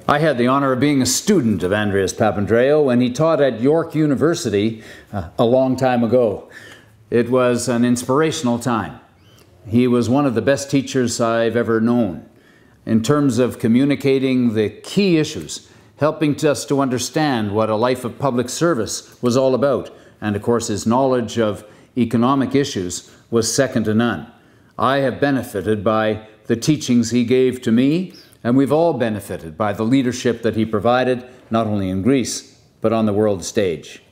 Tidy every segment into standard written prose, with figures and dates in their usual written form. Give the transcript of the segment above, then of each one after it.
I had the honor of being a student of Andreas Papandreou when he taught at York University a long time ago. It was an inspirational time. He was one of the best teachers I've ever known in terms of communicating the key issues, helping us to understand what a life of public service was all about. And of course, his knowledge of economic issues was second to none. I have benefited by the teachings he gave to me, and we've all benefited by the leadership that he provided, not only in Greece, but on the world stage.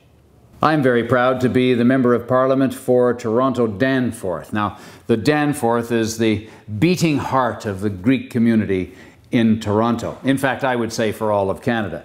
I'm very proud to be the Member of Parliament for Toronto Danforth. Now, the Danforth is the beating heart of the Greek community in Toronto. In fact, I would say for all of Canada.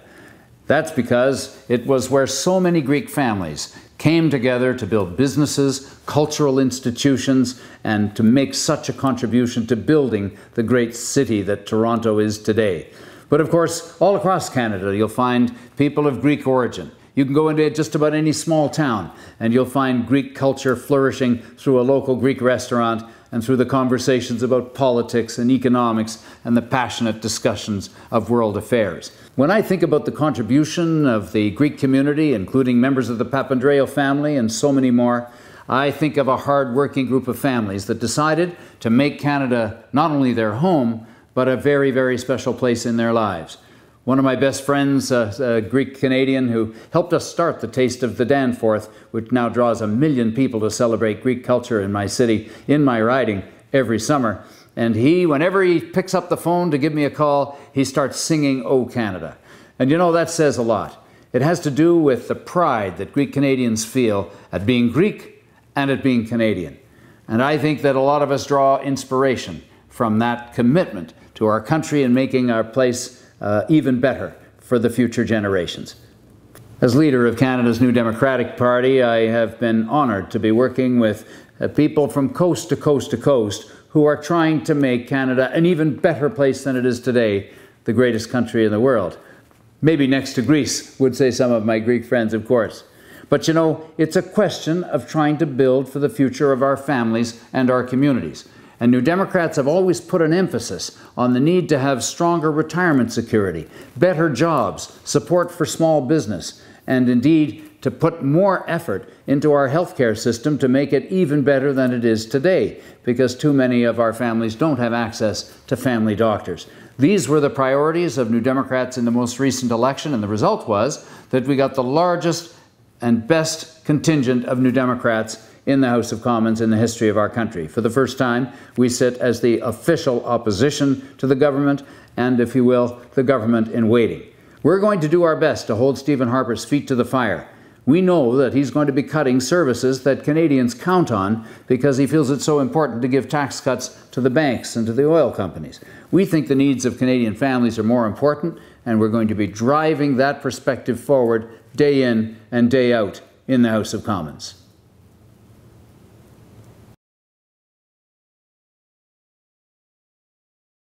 That's because it was where so many Greek families came together to build businesses, cultural institutions, and to make such a contribution to building the great city that Toronto is today. But of course, all across Canada, you'll find people of Greek origin. You can go into just about any small town and you'll find Greek culture flourishing through a local Greek restaurant and through the conversations about politics and economics and the passionate discussions of world affairs. When I think about the contribution of the Greek community, including members of the Papandreou family and so many more, I think of a hard-working group of families that decided to make Canada not only their home, but a very, very special place in their lives. One of my best friends, a Greek Canadian who helped us start the Taste of the Danforth, which now draws 1 million people to celebrate Greek culture in my city, in my riding, every summer. And he, whenever he picks up the phone to give me a call, he starts singing "O Canada." And you know, that says a lot. It has to do with the pride that Greek Canadians feel at being Greek and at being Canadian. And I think that a lot of us draw inspiration from that commitment to our country and making our place even better for the future generations. As leader of Canada's New Democratic Party, I have been honored to be working with people from coast to coast to coast who are trying to make Canada an even better place than it is today, the greatest country in the world. Maybe next to Greece, would say some of my Greek friends, of course. But you know, it's a question of trying to build for the future of our families and our communities. And New Democrats have always put an emphasis on the need to have stronger retirement security, better jobs, support for small business, and indeed to put more effort into our healthcare system to make it even better than it is today, because too many of our families don't have access to family doctors. These were the priorities of New Democrats in the most recent election, and the result was that we got the largest and best contingent of New Democrats in the House of Commons in the history of our country. For the first time, we sit as the official opposition to the government and, if you will, the government in waiting. We're going to do our best to hold Stephen Harper's feet to the fire. We know that he's going to be cutting services that Canadians count on because he feels it's so important to give tax cuts to the banks and to the oil companies. We think the needs of Canadian families are more important, and we're going to be driving that perspective forward day in and day out in the House of Commons.